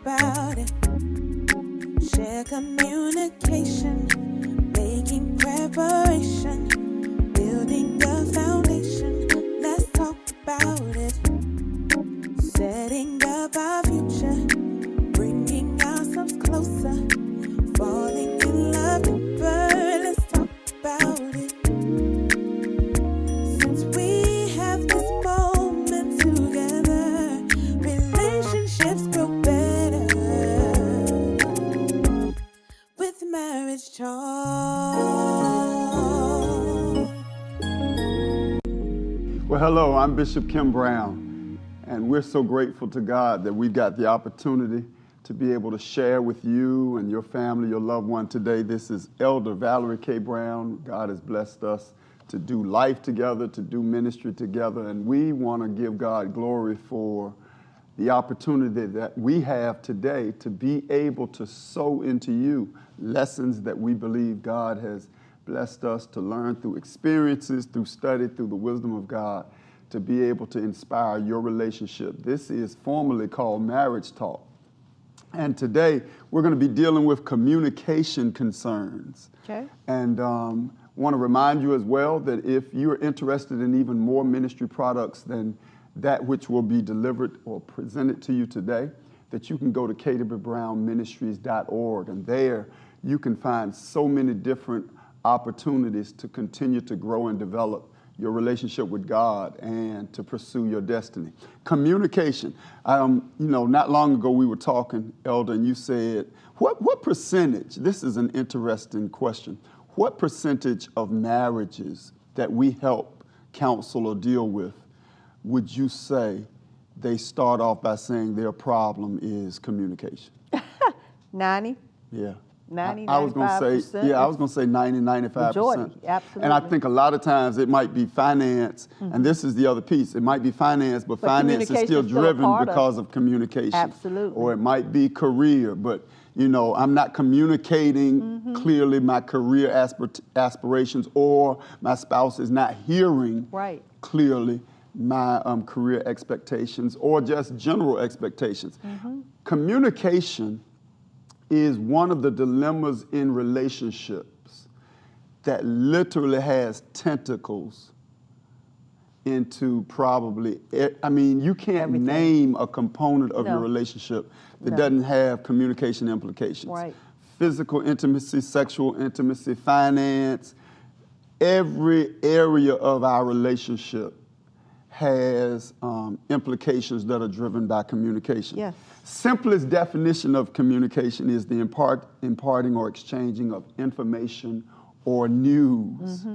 about it. Share communication, making preparation, building the foundation. Let's talk about it. Setting up our future, bringing ourselves closer, falling in love deeper. Let's talk about it. Since we have this moment together, relationships grow better with Marriage Talk. Well, hello, I'm Bishop Kim Brown, and we're so grateful to God that we've got the opportunity to be able to share with you and your family, your loved one today. This is Elder Valerie K. Brown. God has blessed us to do life together, to do ministry together, and we want to give God glory for the opportunity that we have today to be able to sow into you lessons that we believe God has blessed us to learn through experiences, through study, through the wisdom of God, to be able to inspire your relationship. This is formally called Marriage Talk. And today, we're going to be dealing with communication concerns. Okay. And want to remind you as well that if you're interested in even more ministry products than that which will be delivered or presented to you today, that you can go to kWBrownMinistries.org. And there, you can find so many different opportunities to continue to grow and develop your relationship with God and to pursue your destiny. Communication. Not long ago we were talking, Elder, and you said, what percentage, this is an interesting question, what percentage of marriages that we help counsel or deal with would you say they start off by saying their problem is communication? 90? Yeah. 90, I was going to say, I was going to say 90, 95%. Majority, absolutely. And I think a lot of times it might be finance, and this is the other piece. It might be finance, but finance is still driven because of communication. Absolutely. Or it might be career, but I'm not communicating clearly my career aspirations, or my spouse is not hearing clearly my career expectations, or just general expectations. Communication is one of the dilemmas in relationships that literally has tentacles into probably, you can't name a component of your relationship that doesn't have communication implications. Right. Physical intimacy, sexual intimacy, finance, every area of our relationship has implications that are driven by communication. Yes. Simplest definition of communication is the imparting or exchanging of information or news.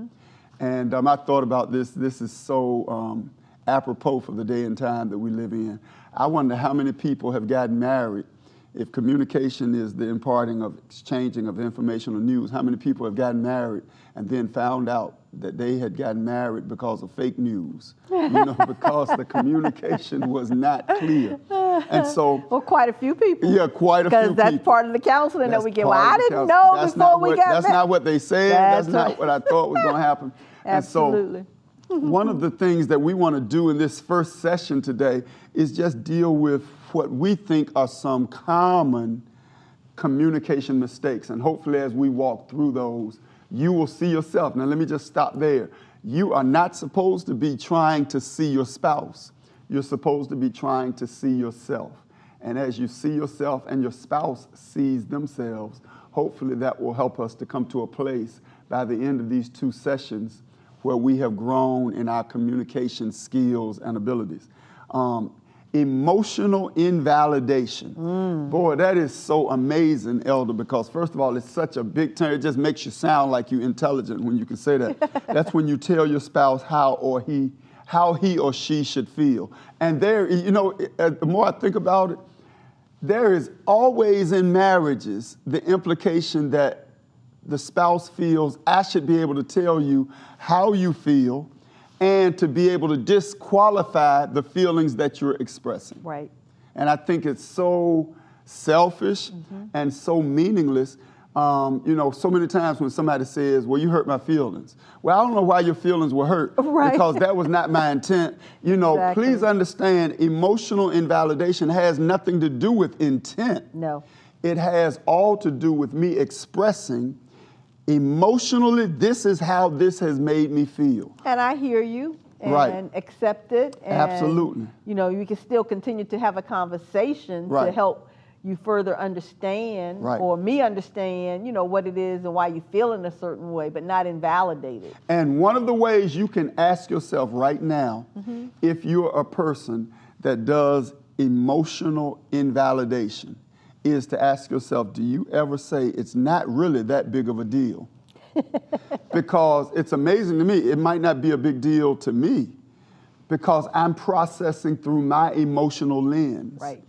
And I thought about this. This is so apropos for the day and time that we live in. I wonder how many people have gotten married. If communication is the imparting of exchanging of information or news, how many people have gotten married and then found out that they had gotten married because of fake news, because the communication was not clear. And so, well, quite a few people. Yeah, quite a few people. Because that's part of the counseling that we get. Well, I didn't know before we got married. That's not what they said. That's not what I thought was going to happen. Absolutely. And so, one of the things that we want to do in this first session today is just deal with what we think are some common communication mistakes. And hopefully as we walk through those, you will see yourself. Now, let me just stop there. You are not supposed to be trying to see your spouse. You're supposed to be trying to see yourself. And as you see yourself and your spouse sees themselves, hopefully that will help us to come to a place by the end of these two sessions where we have grown in our communication skills and abilities. Emotional invalidation. Boy, that is so amazing, Elder, because first of all, it's such a big term. It just makes you sound like you're intelligent when you can say that. That's when you tell your spouse how he or she should feel. And there, the more I think about it, there is always in marriages the implication that the spouse feels, I should be able to tell you how you feel, and to be able to disqualify the feelings that you're expressing. Right. And I think it's so selfish and so meaningless So many times when somebody says, well, you hurt my feelings. Well, I don't know why your feelings were hurt. Right. Because that was not my intent. Exactly. Please understand, emotional invalidation has nothing to do with intent. No. It has all to do with me expressing emotionally, this is how this has made me feel. And I hear you. And Right. accept it. And, Absolutely. You can still continue to have a conversation to Right. help you further understand Right. or me understand, what it is and why you feel in a certain way, but not invalidate it. And one of the ways you can ask yourself right now, if you're a person that does emotional invalidation, is to ask yourself, do you ever say it's not really that big of a deal? Because it's amazing to me, it might not be a big deal to me because I'm processing through my emotional lens. Right.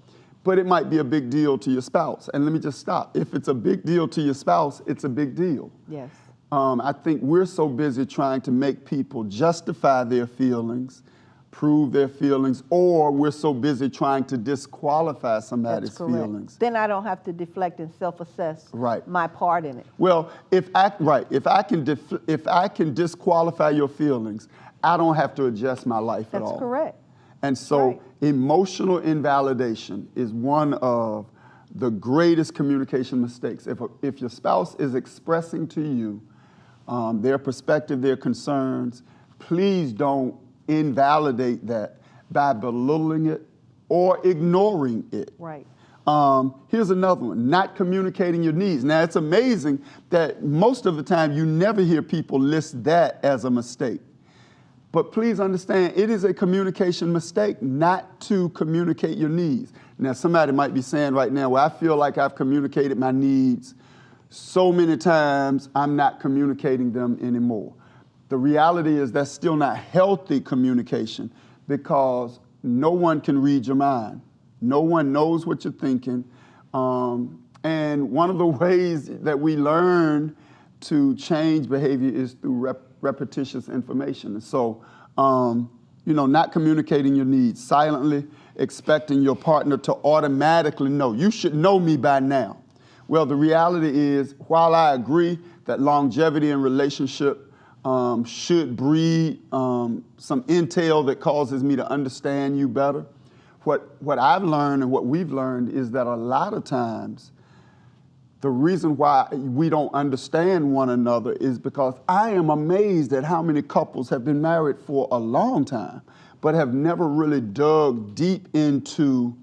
But it might be a big deal to your spouse. And let me just stop. If it's a big deal to your spouse, it's a big deal. Yes. I think we're so busy trying to make people justify their feelings, prove their feelings, or we're so busy trying to disqualify somebody's That's correct. feelings. Then I don't have to deflect and self-assess Right. my part in it. Well, if I can disqualify your feelings, I don't have to adjust my life at all. That's correct. And so Right. emotional invalidation is one of the greatest communication mistakes. If your spouse is expressing to you their perspective, their concerns, please don't invalidate that by belittling it or ignoring it. Right. Here's another one, not communicating your needs. Now, it's amazing that most of the time you never hear people list that as a mistake. But please understand, it is a communication mistake not to communicate your needs. Now, somebody might be saying right now, well, I feel like I've communicated my needs so many times, I'm not communicating them anymore. The reality is that's still not healthy communication because no one can read your mind. No one knows what you're thinking. And one of the ways that we learn to change behavior is through repetitious information. And so, not communicating your needs, silently expecting your partner to automatically know. You should know me by now. Well, the reality is, while I agree that longevity in relationship should breed some intel that causes me to understand you better, what I've learned and what we've learned is that a lot of times the reason why we don't understand one another is because I am amazed at how many couples have been married for a long time, but have never really dug deep into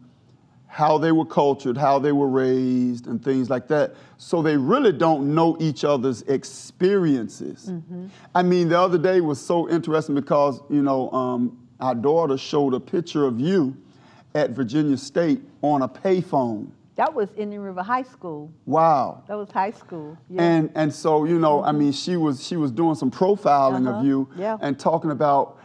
how they were cultured, how they were raised, and things like that. So they really don't know each other's experiences. Mm-hmm. I mean, the other day was so interesting because, our daughter showed a picture of you at Virginia State on a payphone. That was Indian River High School. Wow. That was high school. Yeah. And so, I mean, she was doing some profiling of you and talking about,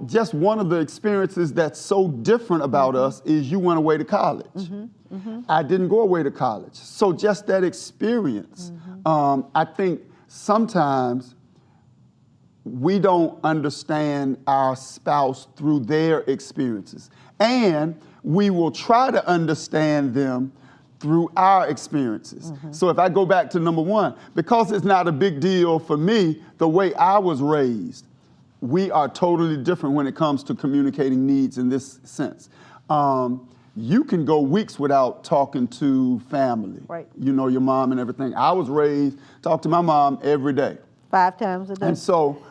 just one of the experiences that's so different about us is you went away to college. Mm-hmm. Mm-hmm. I didn't go away to college. So just that experience, I think sometimes we don't understand our spouse through their experiences. And we will try to understand them through our experiences. Mm-hmm. So if I go back to number one, because it's not a big deal for me, the way I was raised, we are totally different when it comes to communicating needs in this sense. You can go weeks without talking to family. Right. Your mom and everything. I was raised, talk to my mom every day. 5 times a day. And so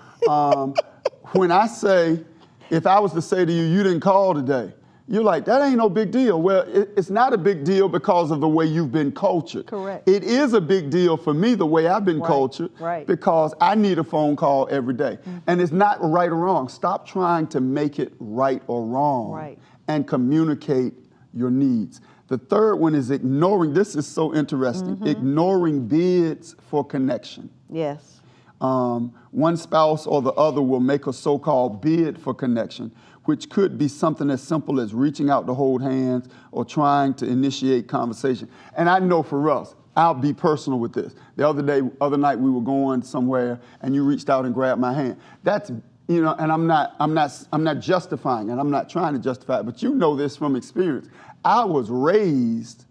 when I say, if I was to say to you, you didn't call today, you're like, that ain't no big deal. Well, it's not a big deal because of the way you've been cultured. Correct. It is a big deal for me the way I've been cultured because I need a phone call every day. Mm-hmm. And it's not right or wrong. Stop trying to make it right or wrong and communicate your needs. The third one is ignoring. This is so interesting. Mm-hmm. Ignoring bids for connection. Yes. One spouse or the other will make a so-called bid for connection, which could be something as simple as reaching out to hold hands or trying to initiate conversation. And I know for us, I'll be personal with this. The other night we were going somewhere and you reached out and grabbed my hand. That's, and I'm not justifying it. I'm not trying to justify it, but you know this from experience. I was raised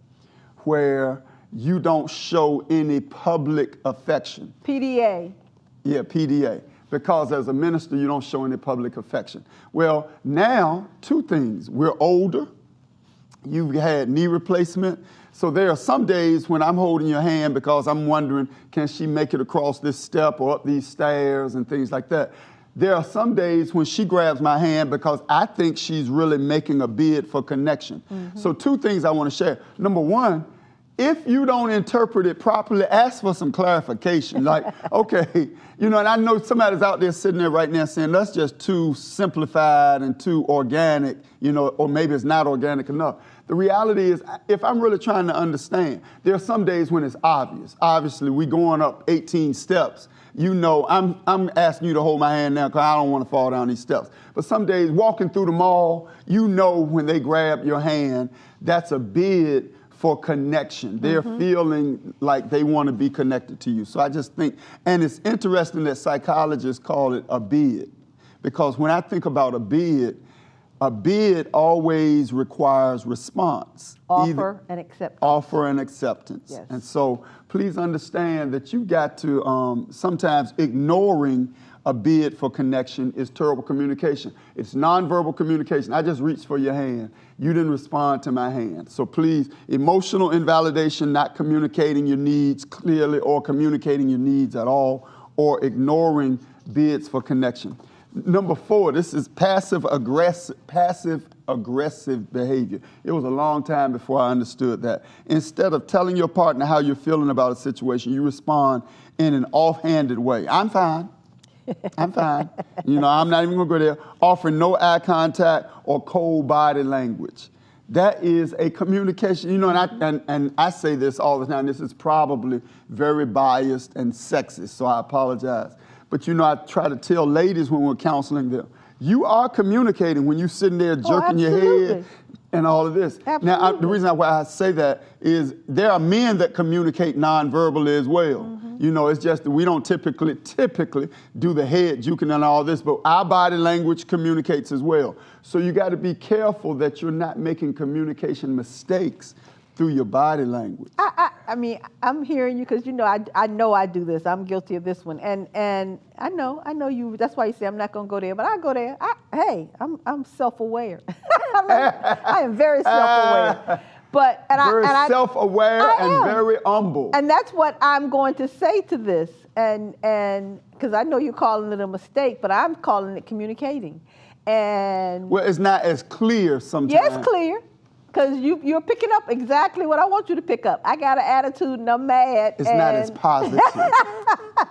where you don't show any public affection. PDA. Yeah, PDA. Because as a minister, you don't show any public affection. Well, now, two things. We're older. You've had knee replacement. So there are some days when I'm holding your hand because I'm wondering, can she make it across this step or up these stairs and things like that. There are some days when she grabs my hand because I think she's really making a bid for connection. So two things I want to share. Number one, if you don't interpret it properly, ask for some clarification. Like, okay, and I know somebody's out there sitting there right now saying, that's just too simplified and too organic, or maybe it's not organic enough. The reality is, if I'm really trying to understand, there are some days when it's obvious. Obviously, we going up 18 steps. I'm asking you to hold my hand now because I don't want to fall down these steps. But some days, walking through the mall, when they grab your hand, that's a bid for connection. They're feeling like they want to be connected to you. So I just think, and it's interesting that psychologists call it a bid, because when I think about a bid always requires response. Offer and acceptance. Offer and acceptance. Yes. And so please understand that you've got to, sometimes ignoring a bid for connection is terrible communication. It's nonverbal communication. I just reached for your hand. You didn't respond to my hand. So please, emotional invalidation, not communicating your needs clearly or communicating your needs at all, or ignoring bids for connection. Number 4, this is passive aggressive behavior. It was a long time before I understood that. Instead of telling your partner how you're feeling about a situation, you respond in an offhanded way. I'm fine. I'm fine. I'm not even gonna go there. Offering no eye contact or cold body language. That is a communication, and I say this all the time. This is probably very biased and sexist, so I apologize. But I try to tell ladies when we're counseling them, you are communicating when you're sitting there jerking your head and all of this. Absolutely. Now, the reason why I say that is there are men that communicate non-verbally as well. It's just that we don't typically do the head juking and all this, but our body language communicates as well. So you got to be careful that you're not making communication mistakes through your body language. I mean, I'm hearing you because I know I do this. I'm guilty of this one, and I know you. That's why you say I'm not going to go there, but I go there. I'm self-aware. I am very self-aware. Very self-aware and very humble. And that's what I'm going to say to this, and because I know you're calling it a mistake, but I'm calling it communicating. And well, it's not as clear sometimes. Yeah, it's clear. Because you're picking up exactly what I want you to pick up. I got an attitude and I'm mad. It's not as positive.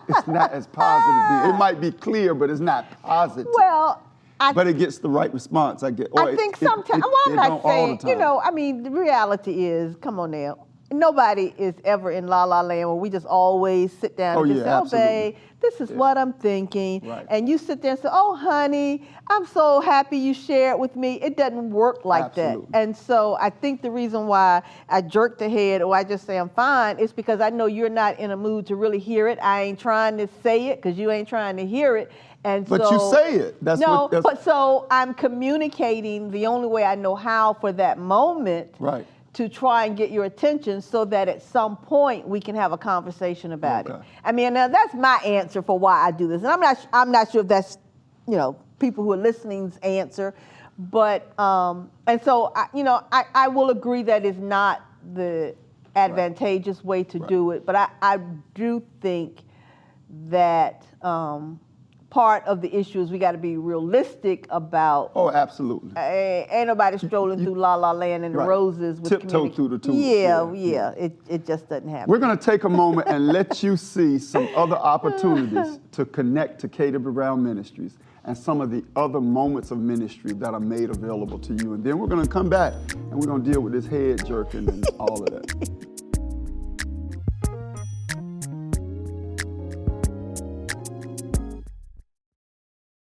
It's not as positive. It might be clear, but it's not positive. Well, but it gets the right response, I guess. I think sometimes, I'm not saying, the reality is, come on now, nobody is ever in La La Land where we just always sit down and just say, babe, this is what I'm thinking. Right. And you sit there and say, oh, honey, I'm so happy you shared with me. It doesn't work like that. And so I think the reason why I jerk the head or I just say I'm fine is because I know you're not in a mood to really hear it. I ain't trying to say it because you ain't trying to hear it. But you say it. But so I'm communicating the only way I know how for that moment. Right. To try and get your attention so that at some point we can have a conversation about it. I mean, now that's my answer for why I do this. And I'm not sure if that's, people who are listening's answer, but, and so, I will agree that it's not the advantageous way to do it, but I do think that, part of the issue is we got to be realistic about. Oh, absolutely. Ain't nobody strolling through La La Land and the roses with tiptoe through the tulips. Yeah. It just doesn't happen. We're going to take a moment and let you see some other opportunities to connect to KW Brown Ministries and some of the other moments of ministry that are made available to you. And then we're going to come back and we're going to deal with this head jerking and all of that.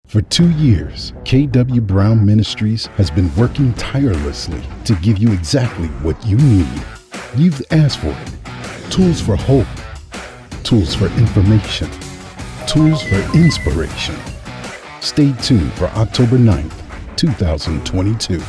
For 2 years, KW Brown Ministries has been working tirelessly to give you exactly what you need. You've asked for it. Tools for hope, tools for information, tools for inspiration. Stay tuned for October 9th, 2022.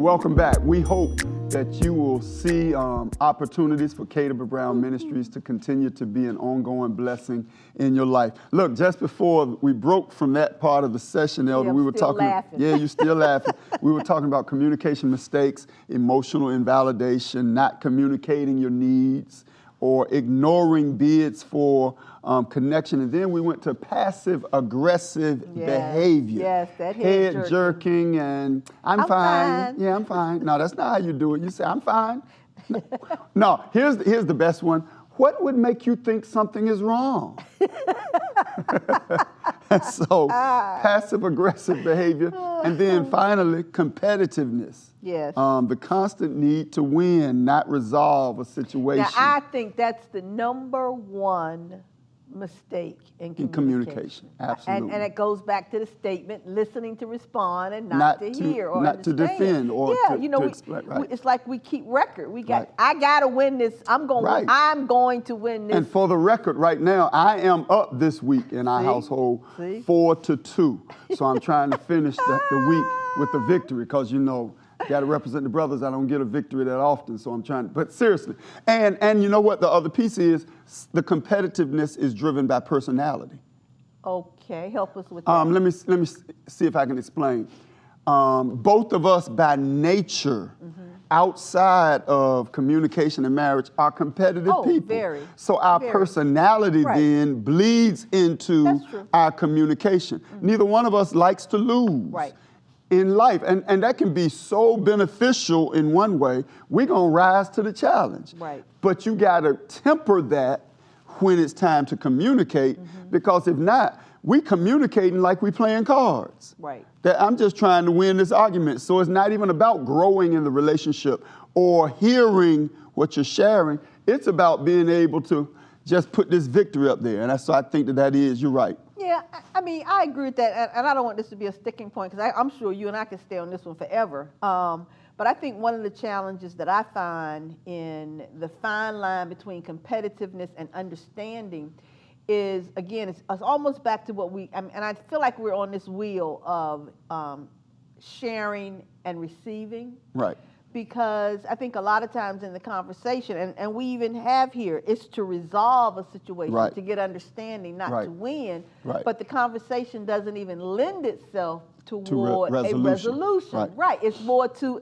welcome back. We hope that you will see opportunities for K.W. Brown Ministries to continue to be an ongoing blessing in your life. Look, just before we broke from that part of the session, Elder, we were talking. Laughing. Yeah, you're still laughing. We were talking about communication mistakes, emotional invalidation, not communicating your needs, or ignoring bids for connection. And then we went to passive-aggressive behavior. Yes, that head jerking and I'm fine. Yeah, I'm fine. No, that's not how you do it. You say, I'm fine. No, here's the best one. What would make you think something is wrong? So, passive-aggressive behavior. And then finally, competitiveness. Yes. The constant need to win, not resolve a situation. Now, I think that's the number one mistake in communication. Absolutely. And it goes back to the statement, listening to respond and not to hear or not understand. to defend or to explain. Right. It's like we keep record. Right. I got to win this. I'm going to win this. And for the record, right now, I am up this week in our household 4-2. So I'm trying to finish the week with the victory because, you know, got to represent the brothers. I don't get a victory that often, so I'm trying. But seriously, and you know what? The other piece is the competitiveness is driven by personality. Okay, help us with that. Let me see if I can explain. Both of us, by nature, outside of communication and marriage, are competitive people. Very. So our personality then bleeds into our communication. Neither one of us likes to lose. Right. In life, and that can be so beneficial in one way. We're gonna rise to the challenge. Right. But you gotta temper that when it's time to communicate, because if not, we communicating like we playing cards. Right. That I'm just trying to win this argument. So it's not even about growing in the relationship or hearing what you're sharing. It's about being able to just put this victory up there. And so I think that is, you're right. Yeah, I mean, I agree with that, and I don't want this to be a sticking point because I'm sure you and I can stay on this one forever. But I think one of the challenges that I find in the fine line between competitiveness and understanding is, again, it's almost back to what and I feel like we're on this wheel of sharing and receiving. Right. Because I think a lot of times in the conversation, and we even have here, it's to resolve a situation, to get understanding, not to win. Right. But the conversation doesn't even lend itself toward a resolution. Right. It's more to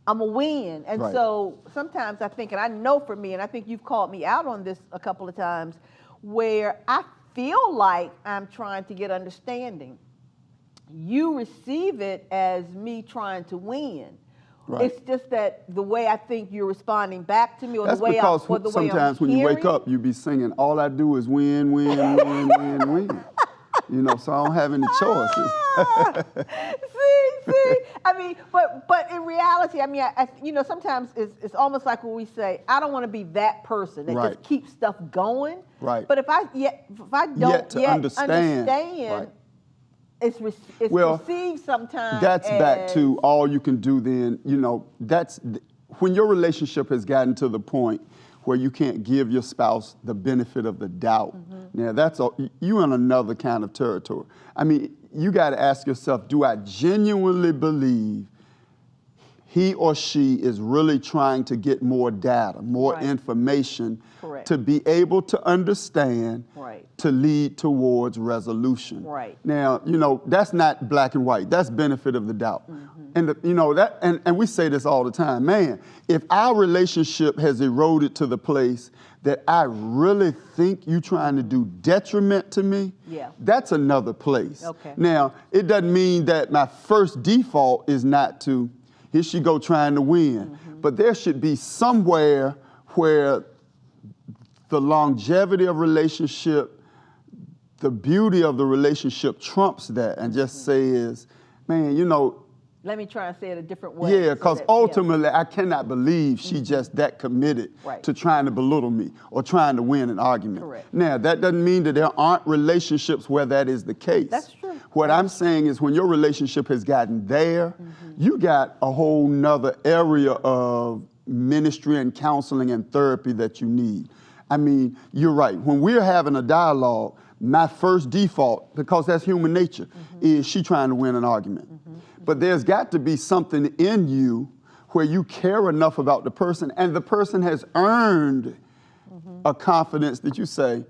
I'm a win. And so sometimes I think, and I know for me, and I think you've called me out on this a couple of times, where I feel like I'm trying to get understanding. You receive it as me trying to win. Right. It's just that the way I think you're responding back to me, or the way sometimes when you wake up, you be singing, all I do is win, win, win, win, win. You know, so I don't have any choices. See, I mean, but in reality, I mean, you know, sometimes it's almost like when we say, I don't want to be that person that just keeps stuff going. Right. But if I don't yet understand. It's received sometimes. That's back to all you can do then, you know, that's when your relationship has gotten to the point where you can't give your spouse the benefit of the doubt. Now you in another kind of territory. I mean, you got to ask yourself, do I genuinely believe he or she is really trying to get more data, more information to be able to understand, to lead towards resolution. Right. Now, you know, that's not black and white. That's benefit of the doubt. And you know that, and we say this all the time, man, if our relationship has eroded to the place that I really think you trying to do detriment to me, that's another place. Okay. Now, it doesn't mean that my first default is not to, here she go trying to win. But there should be somewhere where the longevity of relationship, the beauty of the relationship trumps that, and just says, man, you know. Let me try and say it a different way. Yeah, because ultimately I cannot believe she just that committed to trying to belittle me or trying to win an argument. Correct. Now, that doesn't mean that there aren't relationships where that is the case. That's true. What I'm saying is when your relationship has gotten there, you got a whole nother area of ministry and counseling and therapy that you need. I mean, you're right. When we're having a dialogue, my first default, because that's human nature, is she trying to win an argument. But there's got to be something in you where you care enough about the person, and the person has earned a confidence that you say,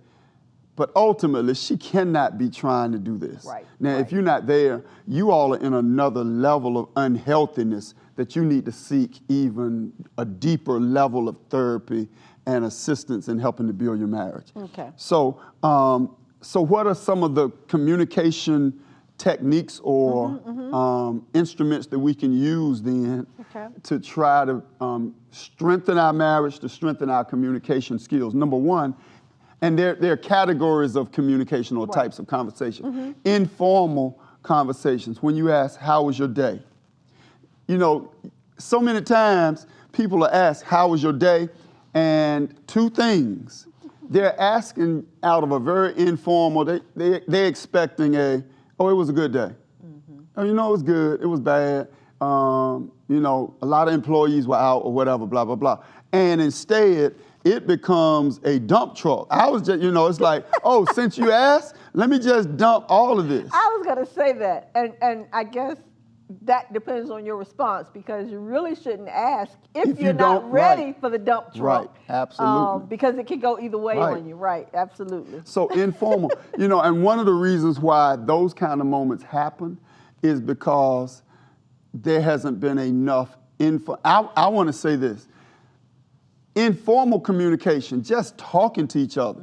but ultimately, she cannot be trying to do this. Right. Now, if you're not there, you all are in another level of unhealthiness that you need to seek even a deeper level of therapy and assistance in helping to build your marriage. Okay. So, so what are some of the communication techniques or instruments that we can use then to try to strengthen our marriage, to strengthen our communication skills? Number one, and there are categories of communication or types of conversation. Informal conversations, when you ask, how was your day? You know, so many times people are asked, how was your day? And two things. They're asking out of a very informal, they're expecting oh, it was a good day. Oh, you know, it was good, it was bad. You know, a lot of employees were out or whatever, blah, blah, blah. And instead, it becomes a dump truck. I was just, you know, it's like, oh, since you asked, let me just dump all of this. I was gonna say that, and I guess that depends on your response, because you really shouldn't ask if you're not ready for the dump truck. Right, absolutely. Because it can go either way on you, right, absolutely. So informal, you know, and one of the reasons why those kind of moments happen is because there hasn't been enough info. I want to say this. Informal communication, just talking to each other.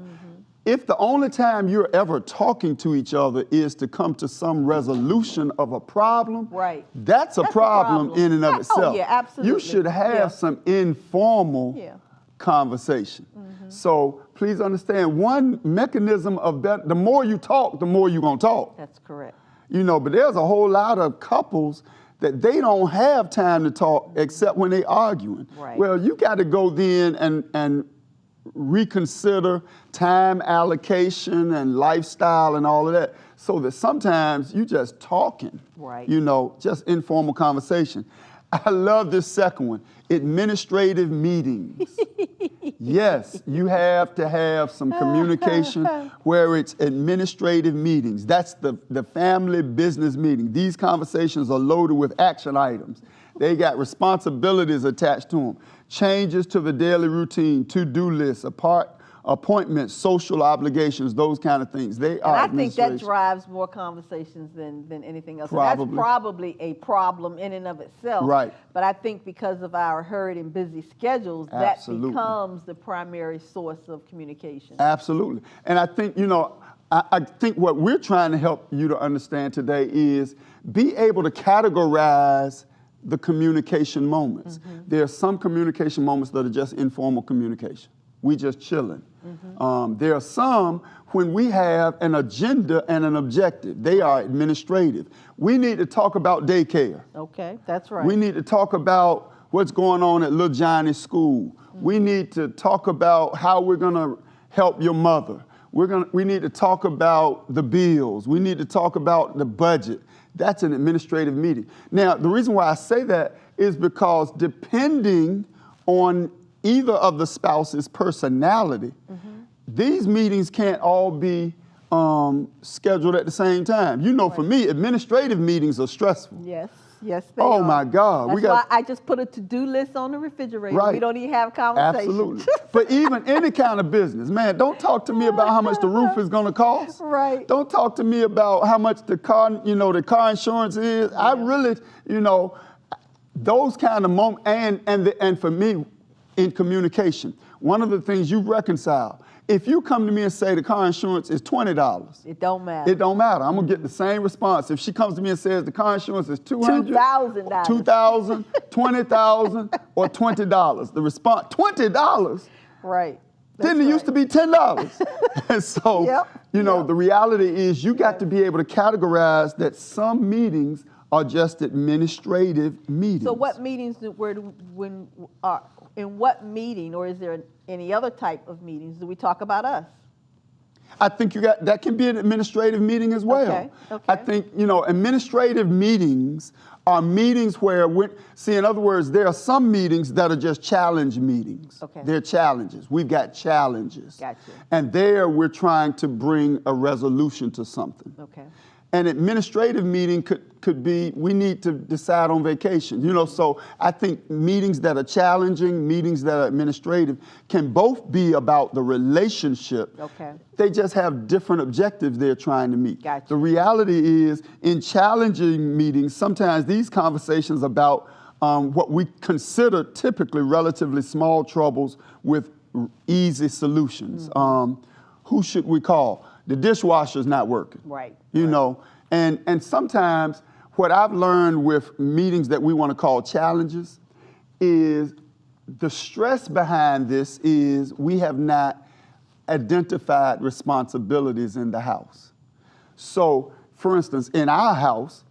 If the only time you're ever talking to each other is to come to some resolution of a problem, that's a problem in and of itself. Oh, yeah, absolutely. You should have some informal conversation. So please understand, one mechanism of that, the more you talk, the more you're gonna talk. That's correct. You know, but there's a whole lot of couples that they don't have time to talk except when they're arguing. Well, you got to go then and reconsider time allocation and lifestyle and all of that, so that sometimes you just talking, you know, just informal conversation. I love this second one, administrative meetings. Yes, you have to have some communication where it's administrative meetings. That's the family business meeting. These conversations are loaded with action items. They got responsibilities attached to them. Changes to the daily routine, to-do lists, appointments, social obligations, those kind of things. They are. And I think that drives more conversations than anything else. Probably. And that's probably a problem in and of itself. Right. But I think because of our hurried and busy schedules, that becomes the primary source of communication. Absolutely. And I think, you know, I think what we're trying to help you to understand today is be able to categorize the communication moments. There are some communication moments that are just informal communication. We just chilling. There are some when we have an agenda and an objective. They are administrative. We need to talk about daycare. Okay, that's right. We need to talk about what's going on at Little Johnny's school. We need to talk about how we're gonna help your mother. We need to talk about the bills. We need to talk about the budget. That's an administrative meeting. Now, the reason why I say that is because depending on either of the spouse's personality, these meetings can't all be scheduled at the same time. You know, for me, administrative meetings are stressful. Yes, yes, they Oh are. my God. That's why I just put a to-do list on the refrigerator. Right. We don't even have conversations. Absolutely. But even any kind of business, man, don't talk to me about how much the roof is going to cost. Right. Don't talk to me about how much the car insurance is. I really, you know, those kind of moments, and for me, in communication, one of the things you reconcile, if you come to me and say the car insurance is $20, it don't matter. It don't matter. I'm gonna get the same response. If she comes to me and says the car insurance is $200, $2,000, $2,000, $20,000, or $20, the response $20. Right. Then it used to be $10. And so, you know, the reality is you got to be able to categorize that some meetings are just administrative meetings. So what meetings in what meeting, or is there any other type of meetings, do we talk about us? I think that can be an administrative meeting as well. Okay. I think, you know, administrative meetings are meetings where, in other words, there are some meetings that are just challenge meetings. Okay. They're challenges. We've got challenges. Gotcha. And there we're trying to bring a resolution to something. Okay. An administrative meeting could be, we need to decide on vacation. You know, so I think meetings that are challenging, meetings that are administrative, can both be about the relationship. Okay. They just have different objectives they're trying to meet. Gotcha. The reality is, in challenging meetings, sometimes these conversations about what we consider typically relatively small troubles with easy solutions. Who should we call? The dishwasher's not working. Right. You know, and sometimes what I've learned with meetings that we want to call challenges is the stress behind this is we have not identified responsibilities in the house. So, for instance, in our house,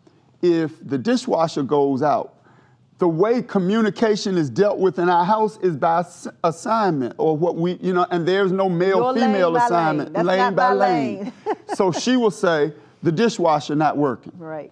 if the dishwasher goes out, the way communication is dealt with in our house is by assignment, or what we, you know, and there's no male-female assignment, lane by lane. So she will say, the dishwasher not working. Right.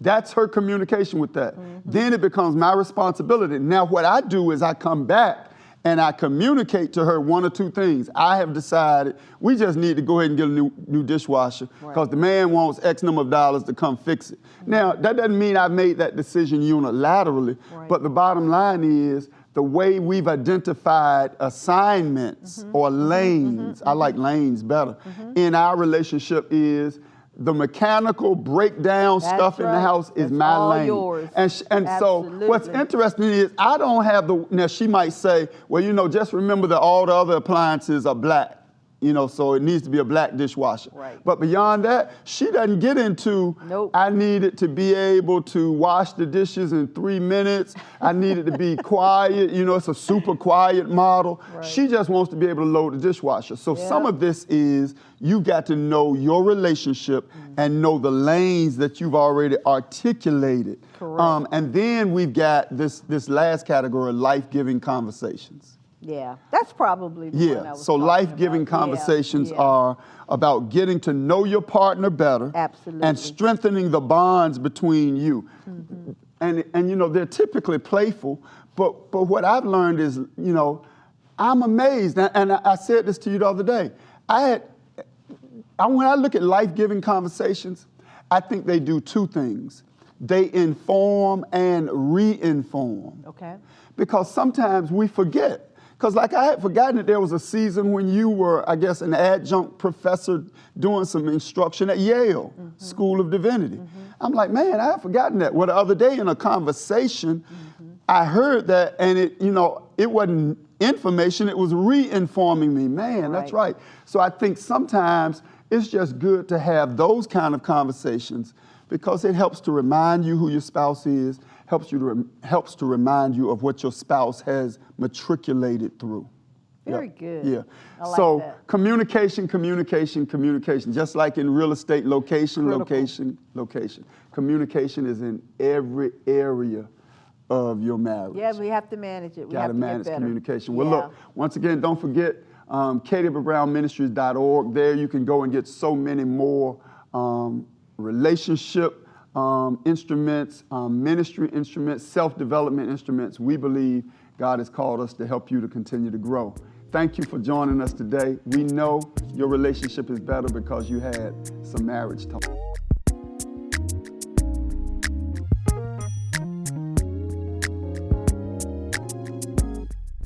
That's her communication with that. Then it becomes my responsibility. Now what I do is I come back and I communicate to her one or two things. I have decided we just need to go ahead and get a new dishwasher because the man wants X number of dollars to come fix it. Now, that doesn't mean I made that decision unilaterally, but the bottom line is the way we've identified assignments or lanes, I like lanes better, in our relationship is the mechanical breakdown stuff in the house is my all lane. yours. And so what's interesting is I don't have now she might say, well, you know, just remember that all the other appliances are black. You know, so it needs to be a black dishwasher. Right. But beyond that, she doesn't get into, I need it to be able to wash the dishes in 3 minutes. I need it to be quiet. You know, it's a super quiet model. Right. She just wants to be able to load the dishwasher. So some of this is you got to know your relationship and know the lanes that you've already articulated. Correct. And then we've got this last category, life-giving conversations. Yeah, that's probably the one I was so talking life-giving about. conversations are about getting to know your partner better and strengthening the bonds between you. And you know, they're typically playful, but what I've learned is, you know, I'm amazed, and I said this to you the other day. When I look at life-giving conversations, I think they do two things. They inform and re-inform. Okay. Because sometimes we forget. Because like I had forgotten that there was a season when you were, I guess, an adjunct professor doing some instruction at Yale School of Divinity. I'm like, man, I had forgotten that. Well, the other day in a conversation, I heard that, and it, you know, it wasn't information, it was re-informing me. Man, that's right. So I think sometimes it's just good to have those kind of conversations because it helps to remind you who your spouse is, helps to remind you of what your spouse has matriculated through. Very good. Yeah. I like so that. communication. Just like in real estate, location. Communication is in every area of your marriage. Yeah, we have to manage it. We Got have to to manage get better. communication. Well, look, once again, don't forget KWBrownMinistries.org. There you can go and get so many more relationship instruments, ministry instruments, self-development instruments. We believe God has called us to help you to continue to grow. Thank you for joining us today. We know your relationship is better because you had some marriage talk.